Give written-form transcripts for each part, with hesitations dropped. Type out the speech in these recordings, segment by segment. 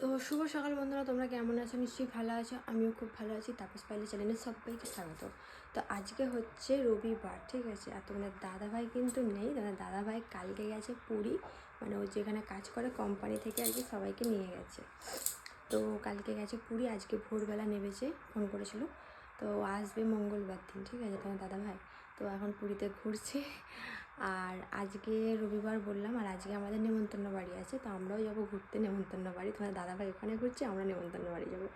তো শুভ সকাল বন্ধুরা, তোমরা কেমন আছো? নিশ্চয়ই ভালো আছো। আমিও খুব ভালো আছি। তাপস পাইলে চ্যানেলে সবাইকে স্বাগত। তো আজকে হচ্ছে রবিবার, ঠিক আছে। আর তোমাদের দাদাভাই কিন্তু নেই। তোমাদের দাদাভাই কালকে গেছে পুরী, মানে ও যেখানে কাজ করে কোম্পানি থেকে আর কি সবাইকে নিয়ে গেছে। তো কালকে গেছে পুরী, আজকে ভোরবেলা নেমেছে, ফোন করেছিল। তো আসবে মঙ্গলবার দিন, ঠিক আছে তোমার দাদাভাই। তো এখন পুরীতে ঘুরছে। আর আজকে রবিবার বললাম, আর আজকে আমাদের নেমন্তন্ন বাড়ি আছে, তো আমরাও যাবো ঘুরতে নেমন্তন্ন বাড়ি। তোমার দাদাভাই ওখানে ঘুরছে, আমরা নেমন্তন্ন বাড়ি যাবো।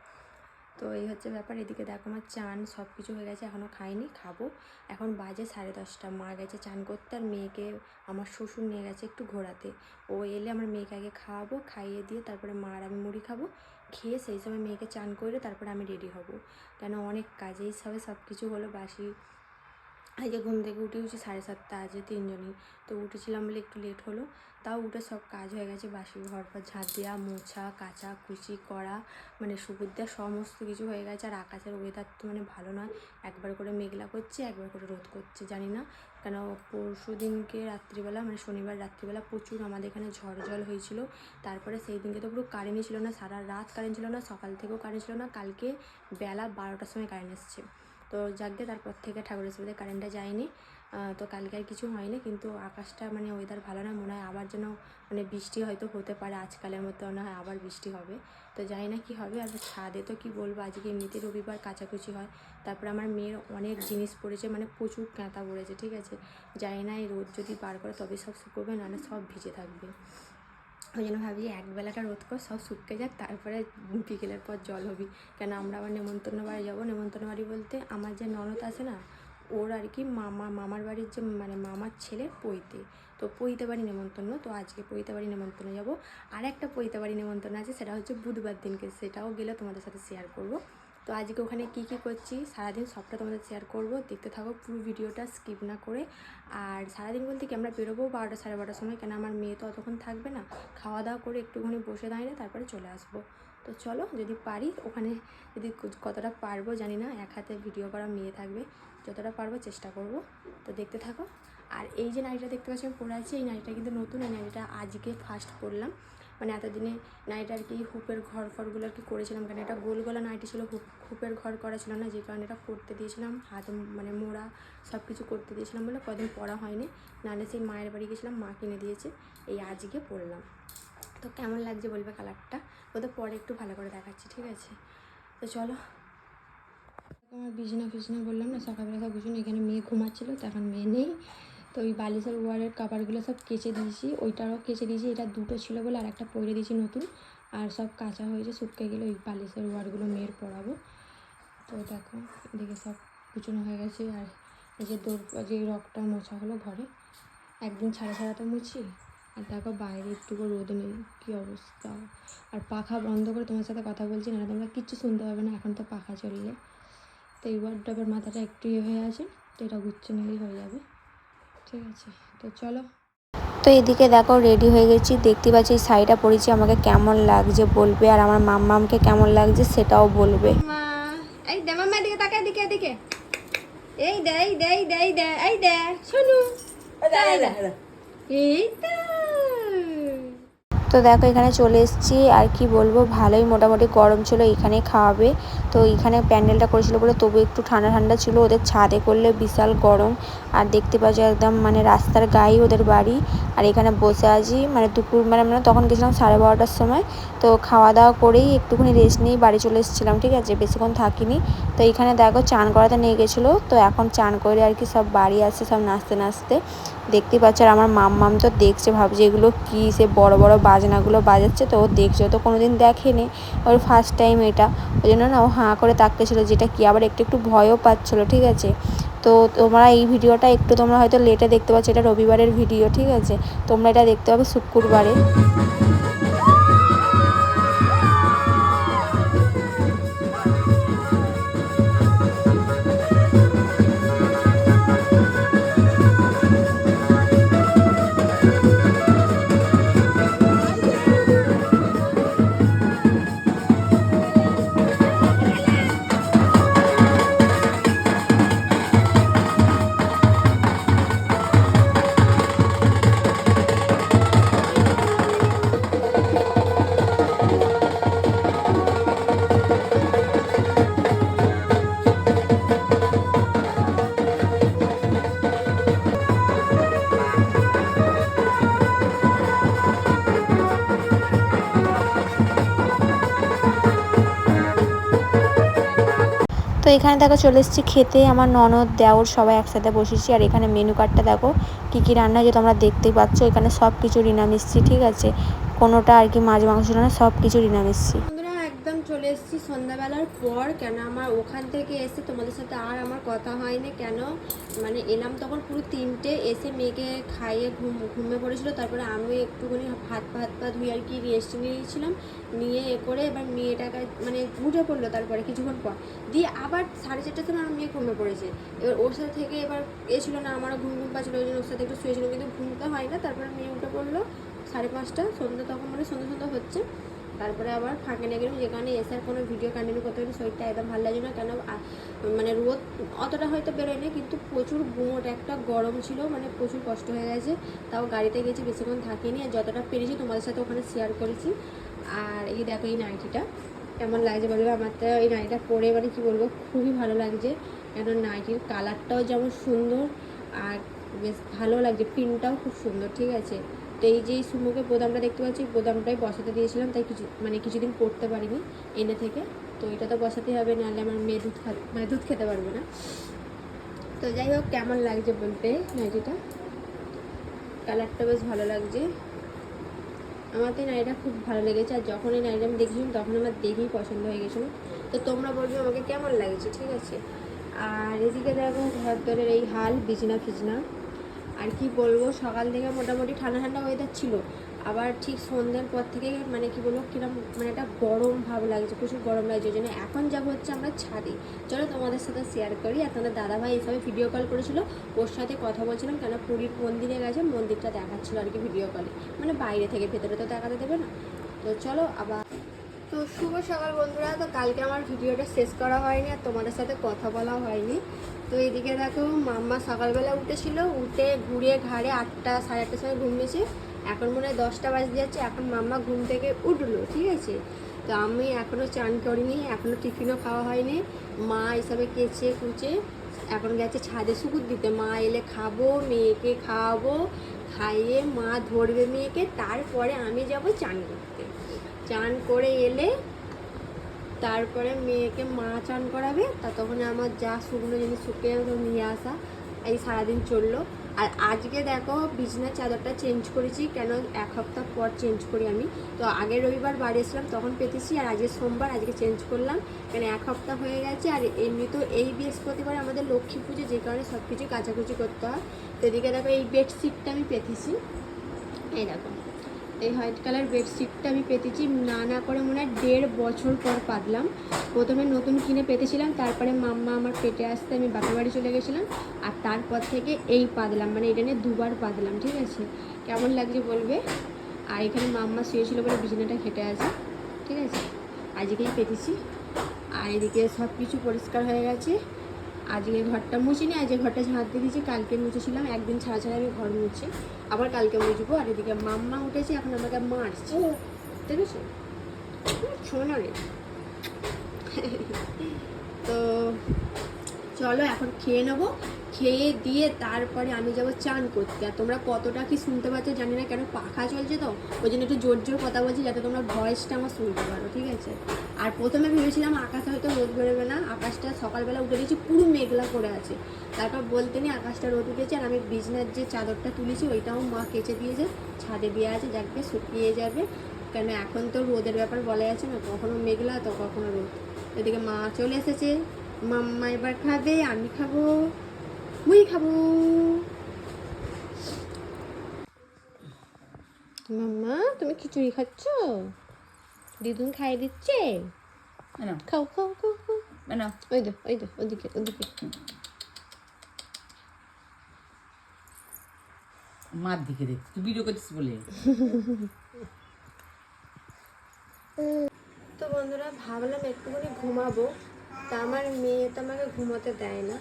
তো এই হচ্ছে ব্যাপার। এদিকে দেখো আমার চান সব কিছু হয়ে গেছে, এখনও খাইনি, খাবো। এখন বাজে 10:30। মা গেছে চান করতে, আর মেয়েকে আমার শ্বশুর নিয়ে গেছে একটু ঘোরাতে। ও এলে আমার মেয়েকে আগে খাওয়াবো, খাইয়ে দিয়ে তারপরে মা আর আমি মুড়ি খাবো। খেয়ে সেই সময় মেয়েকে চান করে তারপরে আমি রেডি হব, কেন অনেক কাজেই সব কিছু হলো বাসি। আজকে ঘুম থেকে উঠেছি 7:30, আজকে তিনজনই তো উঠেছিলাম বলে একটু লেট হলো। তাও উঠে সব কাজ হয়ে গেছে, বাসি ঘর পর ঝাঁট দেওয়া, মোছা, কাচা কুচি করা, মানে সুপুর দেওয়া, সমস্ত কিছু হয়ে গেছে। আর আকাশের ওয়েদার তো মানে ভালো নয়, একবার করে মেঘলা করছে, একবার করে রোদ করছে, জানি না কেন। পরশু দিনকে রাত্রিবেলা, মানে শনিবার রাত্রিবেলা প্রচুর আমাদের এখানে ঝড় জল হয়েছিল। তারপরে সেই দিনকে তো পুরো কারেন্টই ছিল না, সারা রাত কারেন্ট ছিল না, সকাল থেকেও কারেন্ট ছিল না। কালকে বেলা 12টার সময় কারেন্ট এসছে। তো যাকে তারপর থেকে ঠাকুরের সুবিধে কারেন্টটা যায়নি। তো কালকে আর কিছু হয়নি, কিন্তু আকাশটা মানে ওয়েদার ভালো না, মনে হয় আবার যেন মানে বৃষ্টি হয়তো হতে পারে, আজকালের মতো মনে হয় আবার বৃষ্টি হবে। তো জানি না কি হবে। আর ছাদে তো কি বলবো, আজকে এমনিতে রবিবার কাচাকুচি হয়। তারপরে আমার মেয়ের অনেক জিনিস পড়েছে, মানে প্রচুর কাঁথা পড়েছে, ঠিক আছে। জানি না এই রোদ যদি বার করে তবে সব শুকোবে, নাহলে সব ভিজে থাকবে। ওই জন্য ভাবছি একবেলাটা রোদ কর, সব শুকিয়ে যাক, তারপরে বিকেলের পর জল হবি। কেন আমরা আবার নেমন্তন্ন বাড়ি যাবো। নেমন্তন্ন বাড়ি বলতে আমার যে ননদ আছে না, ওর আর কি মামার বাড়ির যে মানে মামার ছেলে পৈতে, তো পৈতে বাড়ি নেমন্তন্ন। তো আজকে পৈতে বাড়ি নেমন্তন্ন যাবো। আর একটা পৈতে বাড়ি নেমন্তন্ন আছে, সেটা হচ্ছে বুধবার দিনকে, সেটাও গেলে তোমাদের সাথে শেয়ার করবো। তো আজকে ওখানে কী করছি সারাদিন সবটা তোমাদের শেয়ার করব, দেখতে থাকো পুরো ভিডিওটা স্কিপ না করে। আর সারাদিন বলতে কি, আমরা বেরোবো 12টা 12:30 সময়, কেন আমার মেয়ে তো অতক্ষণ থাকবে না। খাওয়া দাওয়া করে একটুখানি বসে দাঁড়িয়ে তারপরে চলে আসবো। তো চলো, যদি পারি ওখানে, যদি কতটা পারবো জানি না, এক হাতে ভিডিও করা মেয়ে থাকবে, যতটা পারবো চেষ্টা করব। তো দেখতে থাকো। আর এই যে নাইটিটা দেখতে পাচ্ছি আমি পরে আছি, এই নাইটিটা কিন্তু নতুন। এই নাইটিটা আজকে ফার্স্ট পরলাম, মানে এতদিনে নাইট আর কি হুপের ঘর ফরগুলো আর কি করেছিলাম, কারণ এটা গোল গলা নাইটি ছিল, হুপের ঘর করা ছিল না, যে কারণে এটা করতে দিয়েছিলাম, হাত মানে মোড়া সব কিছু করতে দিয়েছিলাম বলে কদিন পরা হয়নি। নাহলে সেই মায়ের বাড়ি গেছিলাম, মা কিনে দিয়েছে, এই আজকে পরলাম। তো কেমন লাগছে বলবে কালারটা, ওদের পরে একটু ভালো করে দেখাচ্ছি, ঠিক আছে। তো চলো। আমার বিছনা বললাম না সকালবেলা সব গুছিয়ে, এখানে মেয়ে ঘুমাচ্ছিলো, তো এখন মেয়ে নেই। তো ওই বালিশের ওয়ারের কাপড়গুলো সব কেচে দিয়েছি, ওইটারও কেচে দিয়েছি, এটা দুটো ছিল বলে আর একটা পরে দিয়েছি নতুন। আর সব কাঁচা হয়েছে, শুকিয়ে গেলে ওই বালিশের ওয়ারগুলো মেয়ের পরাবো। তো দেখো এদিকে সব কুচনো হয়ে গেছে। আর এই যে যে রকটা মোছা হলো ঘরে, একদিন ছাড়া তো মুছি। আর দেখো বাইরে একটুকু রোদ নেই, কী অবস্থা। আর পাখা বন্ধ করে তোমার সাথে কথা বলছি, না তোমরা কিচ্ছু শুনতে পাবে না, এখন তো পাখা চললে। তো এই ওয়ার্ডরোবের মাথাটা একটু হয়ে আছে, তো এটা গুচ্ছে নিলেই হয়ে যাবে, ঠিক আছে। তো চলো। তো এদিকে দেখো রেডি হয়ে গেছি, দেখতে পাচ্ছি এই শাড়িটা পরেছি, আমাকে কেমন লাগছে বলবে, আর আমার মাম্মামকে কেমন লাগছে সেটাও বলবে। এই দে মাম্মা, এদিকে তাকা, এদিকে এদিকে, এই দে এই দে এই দে এই দে এই দে শোনো, এই তো। তো দেখো এখানে চলে এসেছি, আর কি বলবো, ভালোই মোটামুটি গরম ছিল, এখানেই খাওয়াবে। তো এখানে প্যান্ডেলটা করেছিল বলে তবু একটু ঠান্ডা ঠান্ডা ছিল, ওদের ছাদে করলে বিশাল গরম। আর দেখতে পাচ্ছি একদম মানে রাস্তার গায়ে ওদের বাড়ি। আর এখানে বসে আছি, মানে দুপুর মানে তখন গেছিলাম 12:30টার সময়। তো খাওয়া দাওয়া করেই একটুখানি রেস্ট নিয়ে বাড়ি চলে এসেছিলাম, ঠিক আছে, বেশিক্ষণ থাকিনি। তো এখানে দেখো চান করাতে নিয়ে গেছিলো, তো এখন চান করে আর কি সব বাড়ি আসছে, সব নাচতে নাচতে দেখতে পাচ্ছে। আর আমার মাম্মাম তো দেখছে, ভাবছে এগুলো কী, সে বড় বড় বাজনাগুলো বাজাচ্ছে, তো ও দেখছে, ও তো কোনো দিন দেখেনি, ওর ফার্স্ট টাইম এটা। ওই জন্য না ও হাঁ করে তাকিয়েছিলো, যেটা কি, আবার একটু একটু ভয়ও পাচ্ছিলো, ঠিক আছে। তো তোমরা এই ভিডিওটা একটু তোমরা হয়তো লেটে দেখতে পাচ্ছ, এটা রবিবারের ভিডিও, ঠিক আছে। তোমরা এটা দেখতে পাবে শুক্রবারে। তো এখানে দেখো চলে এসেছি খেতে, আমার ননদ দেওর সবাই একসাথে বসেছি। আর এখানে মেনু কার্ডটা দেখো কী কী রান্না হয়েছে তোমরা দেখতেই পাচ্ছ। এখানে সব কিছু নিরামিষি, ঠিক আছে, কোনোটা আর কি মাছ মাংস না, সব কিছু নিরামিষি। বন্ধুরা একদম চলে এসেছি সন্ধ্যাবেলার পর, কেন আমার ওখান থেকে এসে তোমাদের সাথে আর আমার কথা হয়নি। কেন মানে এলাম তখন পুরো 3টে, এসে মেয়েকে খাইয়ে ঘুমিয়ে পড়েছিল। তারপরে আমি একটুখানি হাত পা ধুয়ে আর কি রেস্ট নিয়েছিলাম, নিয়ে করে এবার মেয়েটাকে মানে উঠে পড়লো। তারপরে কিছুক্ষণ পর দিয়ে আবার 4:30টার সময় আমার মেয়ে ঘুমিয়ে পড়েছে। এবার ওর সাথে থেকে এবার ছিল না, আমারও ঘুম পাচ্ছিল, ওই জন্য ওর সাথে একটু শুয়েছিল, কিন্তু ঘুমতে হয় না। তারপরে মেয়ে উঠে পড়লো 5:30, সন্ধ্যা তখন মানে সন্ধ্যা হচ্ছে। তারপরে আবার ফাঁকে নিয়ে গেলাম, যেখানে এসে কোনো ভিডিও কন্টিনিউ করতে পারি, শরীরটা একদম ভালো লাগে না। কেন মানে রোদ অতটা হয়তো বেরোয়নি, কিন্তু প্রচুর গুমোট একটা গরম ছিল, মানে প্রচুর কষ্ট হয়ে গেছে। তাও গাড়িতে গেছি, বেশিক্ষণ থাকিনি, আর যতটা পেরেছি তোমাদের সাথে ওখানে শেয়ার করেছি। আর এই দেখো এই নাইটিটা কেমন লাগছে বলবে। আমার তো এই নাইটিটা পরে মানে কী বলবো, খুবই ভালো লাগছে। কেন নাইটির কালারটাও যেমন সুন্দর, আর বেশ ভালো লাগছে, প্রিন্টটাও খুব সুন্দর, ঠিক আছে। তো এই যে সুমুকে বোদামটা দেখতে পাচ্ছি, বোদামটাই বসাতে দিয়েছিলাম, তাই কিছুদিন পরতে পারিনি এনে থেকে। তো এটা তো বসাতেই হবে, নাহলে আমার মেয়ে দুধ খেতে পারবে না। তো যাই হোক, কেমন লাগছে বলতে নাইটিটা, কালারটা বেশ ভালো লাগছে। আমার তো এই নাইটিটা খুব ভালো লেগেছে, আর যখন এই নাইটিটা আমি দেখেছিলাম তখন আমার দেখেই পছন্দ হয়ে গেছিলো। তো তোমরা বলবে আমাকে কেমন লাগছে, ঠিক আছে। আর এদিকে দেখো ঘর দরের এই হাল, বিছনা ফিছনা, আর কি বলবো, সকাল থেকে মোটামুটি ঠান্ডা ঠান্ডা ওয়েদার ছিল, আবার ঠিক সন্ধ্যার পর থেকে মানে কি বলবো কিরম মানে একটা গরম ভাব লাগছে, প্রচুর গরম লাগছে। ওই জন্য এখন যাবো হচ্ছে আমরা ছাদে, চলো তোমাদের সাথে শেয়ার করি। আর তোমাদের দাদাভাই এসবে ভিডিও কল করেছিল, ওর সাথে কথা বলছিলাম, কেন পুরীর মন্দিরে গেছে, মন্দিরটা দেখাচ্ছিলো আর কি ভিডিও কলে, মানে বাইরে থেকে, ভেতরে তো দেখাতে দেবে না। তো চলো আবার। তো শুভ সকাল বন্ধুরা। তো কালকে আমার ভিডিওটা শেষ করা হয়নি, আর তোমাদের সাথে কথা বলা হয়নি। তো এদিকে দেখো মাম্মা সকালবেলা উঠেছিল, উঠে ঘুরে ঘাড়ে 8টা 8:30 সময় ঘুমিয়েছে, এখন মনে হয় 10টা বাজে যাচ্ছে, এখন মাম্মা ঘুম থেকে উঠলো, ঠিক আছে। তো আমি এখনও চান করিনি, এখনও টিফিনও খাওয়া হয়নি। মা এসবে কেচে কুচে এখন গেছে ছাদে সুকুর দিতে, মা এলে খাবো, মেয়েকে খাওয়াবো, খাইয়ে মা ধরবে মেয়েকে, তারপরে আমি যাব চান করতে। চান করে এলে তারপরে মেয়েকে মা চান করাবে, তখন আমার যা শুকনো জিনিস শুকিয়ে নিয়ে আসা, এই সারাদিন চললো। আর আজকে দেখো বিছনার চাদরটা চেঞ্জ করেছি, কেন 1 সপ্তাহ পর চেঞ্জ করি আমি। তো আগের রবিবার বাড়ি এসেছিলাম তখন পেতেছি, আর আজকে সোমবার, আজকে চেঞ্জ করলাম, কেন 1 সপ্তাহ হয়ে গেছে। আর এমনি তো এই বৃহস্পতিবার আমাদের লক্ষ্মী পুজো, যে কারণে সব কিছু কাচাকুচি করতে হয়। তো এদিকে দেখো এই বেডশিটটা আমি পেতেছি, এই দেখো এই হোয়াইট কালার বেডশিটটা আমি পেতেছি, না করে মনে হয় 1.5 বছর পর পাতলাম। প্রথমে নতুন কিনে পেতেছিলাম, তারপরে মাম্মা আমার পেটে আসতে আমি বাপের বাড়ি চলে গেছিলাম, আর তারপর থেকে এই পাতলাম, মানে এটা নিয়ে 2বার পাতলাম, ঠিক আছে। কেমন লাগছে বলবে। আর এখানে মাম্মা শুয়েছিল বলে বিছানাটা খেটে আছে, ঠিক আছে, আজকেই পেতেছি। আর এদিকে সব কিছু পরিষ্কার হয়ে গেছে। আজকে ঘরটা মুছিনি, আজকে ঘরটা ঝাঁট দিয়ে দিয়েছি, কালকে মুছেছিলাম, একদিন ছাড়া ছাড়া আমি ঘর মুছি, আবার কালকে মুছবো। আর এদিকে মাম্মা উঠেছে, এখন আমাকে মারছে, ঠিক আছে, শোনো রে। তো চলো এখন খেয়ে নেবো, খেয়ে দিয়ে তারপরে আমি যাবো চান করতে। আর তোমরা কতটা কি শুনতে পাচ্ছ জানি না, কেন পাখা চলছে তো ওই জন্য একটু জোর জোর কথা বলছি, যাতে তোমরা ভয়েসটা আমার শুনতে পারো, ঠিক আছে। আর প্রথমে ভেবেছিলাম আকাশে হয়তো রোদ বেরোবে না, আকাশটা সকালবেলা উঠে দিয়েছি পুরো মেঘলা করে আছে, তারপর বলতে নেই আকাশটা রোদ উঠেছে। আর আমি বিছনার যে চাদরটা তুলেছি ওইটাও মা কেচে দিয়েছে, ছাদে দিয়ে আছে, যাকে শুকিয়ে যাবে, কেন এখন তো রোদের ব্যাপার বলা যাচ্ছে না, কখনো মেঘলা তো কখনো রোদ। এদিকে মা চলে এসেছে, মাম্মা এবার খাবে, আমি খাবো, মুই খাবো। মাম্মা তুমি খিচুড়ি খাচ্ছ, দিদুন খাইয়ে দিচ্ছে, খাও খাও খাও খাও, ওই দে ওদিকে ওদিকে। মার দিকে দেখ, তুই ভিডিও করছিস বলে। তো বন্ধুরা ভাবলাম একটুখানি ঘুমাবো, তা আমার মেয়ে তো আমাকে ঘুমোতে দেয় না,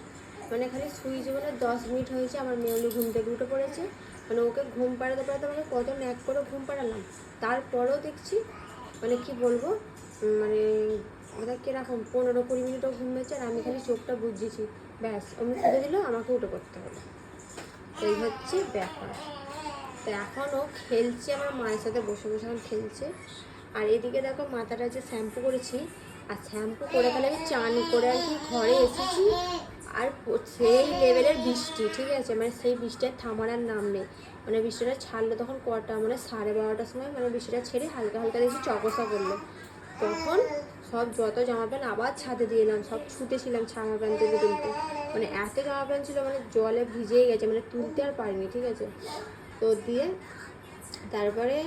মানে খালি শুই জীবনে 10 মিনিট হয়েছে আমার মেয়ে উনি ঘুম থেকে উঠে পড়েছে, মানে ওকে ঘুম পাড়াতে পাড়াতে আমাকে কত ন্যাক করে ঘুম পাড়ালাম, তারপরেও দেখছি মানে কি বলবো, মানে ওদের কীরকম 15-20 মিনিটও ঘুমিয়েছে, আর আমি খালি চোখটা বুঝেছি, ব্যাস অমনি খুলে দিল, আমাকে উঠে পড়তে হলো, এই হচ্ছে ব্যাপার। তো এখনও খেলছে আমার মায়ের সাথে বসে বসে, এখন খেলছে। আর এদিকে দেখো মাথাটা যে শ্যাম্পু করেছি, আর শ্যাম্পু করে তাহলে আমি চান করে আর কি ঘরে এসেছি, আর সেই লেভেলের বৃষ্টি, ঠিক আছে, মানে সেই বৃষ্টির থামার আর নাম নেই। মানে বৃষ্টিটা ছাড়লো তখন কটা, মানে 12:30টার সময় মানে বৃষ্টিটা ছেড়ে হালকা হালকা দেখছি চকসা করলো। তখন সব যত জামা প্যান্ট আবার ছাদে দিয়ে এলাম, সব ছুটেছিলাম জামা প্যান্ট তুলতে, মানে এত জামা প্যান্ট ছিল মানে জলে ভিজেই গেছে, মানে তুলতে আর পারিনি, ঠিক আছে। তো দিয়ে তারপরে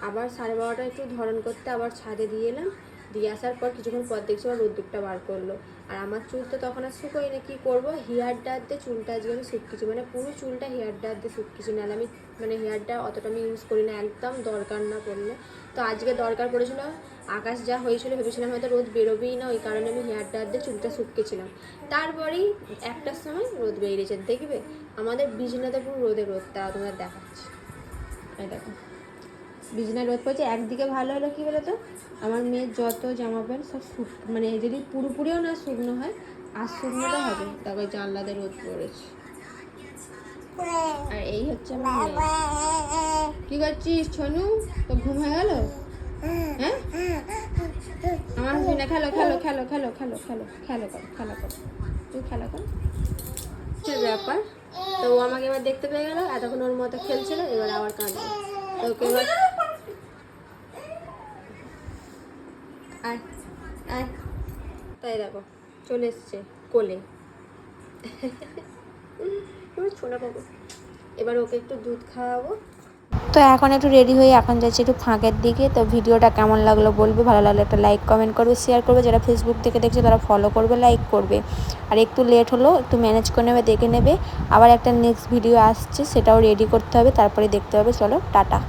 আবার 12:30 একটু ধরন করতে আবার ছাদে দিয়ে এলাম। দিয়ে আসার পর কিছুক্ষণ পর দেখছি আবার রোদ্দুরটা বার করলো। আর আমার চুল তো তখন আর শুকোই না, কী করবো, হেয়ার ড্রায়ার দিয়ে চুলটা আজকে আমি শুকিয়েছি, মানে পুরো চুলটা হেয়ার ড্রায়ার দিয়ে শুকিয়েছি। নাহলে আমি মানে হেয়ার ড্রায়ার অতটা আমি ইউজ করি না, একদম দরকার না পড়লে। তো আজকে দরকার পড়েছিল, আকাশ যা হয়েছিল ভেবেছিলাম হয়তো রোদ বেরোবেই না, ওই কারণে আমি হেয়ার ড্রায়ার দিয়ে চুলটা শুকিয়েছিলাম। তারপরেই 1টার সময় রোদ বেরিয়েছে, দেখবে আমাদের বিজনাতে পুরো রোদে রোদ, তা তোমার দেখাচ্ছি। এই দেখো বিছানায় রোদ পড়েছে। একদিকে ভালো হলো কী বলো তো, আমার মেয়ের যত জামা প্যান্ট সব মানে যদি পুরোপুরিও না শুকনো হয়, আর শুকনোটা হবে। তারপরে জানলাতে রোদ পড়েছে। আর এই হচ্ছে আমার মেয়ে। কী করছিস ছনু, তো ঘুম হয়ে গেল? হ্যাঁ আমার হাসি না, খেলো খেলো খেলো খেলো খেলো খেলো খেলো কর, খেলা কর, তুই খেলা কর। হচ্ছে ব্যাপার। তো ও আমাকে এবার দেখতে পেয়ে গেলো, এতক্ষণ ওর মতো খেলছিল, এবার আবার কাঁদবে। তো ওকে এবার আয় আয়, তাই দেখো চলে এসছে কোলে। এবার ছোনা পাবো, এবার ওকে একটু দুধ খাওয়াবো। তো এখন একটু রেডি হয়ে এখন যাচ্ছি একটু ফাঁকের দিকে। তো ভিডিওটা কেমন লাগলো বলবে, ভালো লাগলে একটা লাইক কমেন্ট করবে, শেয়ার করবে, যারা ফেসবুক থেকে দেখছে তারা ফলো করবে, লাইক করবে। আর একটু লেট হলো, একটু ম্যানেজ করে নেবে, দেখে নেবে। আবার একটা নেক্সট ভিডিও আসছে, সেটাও রেডি করতে হবে, তারপরে দেখতে হবে। চলো টাটা।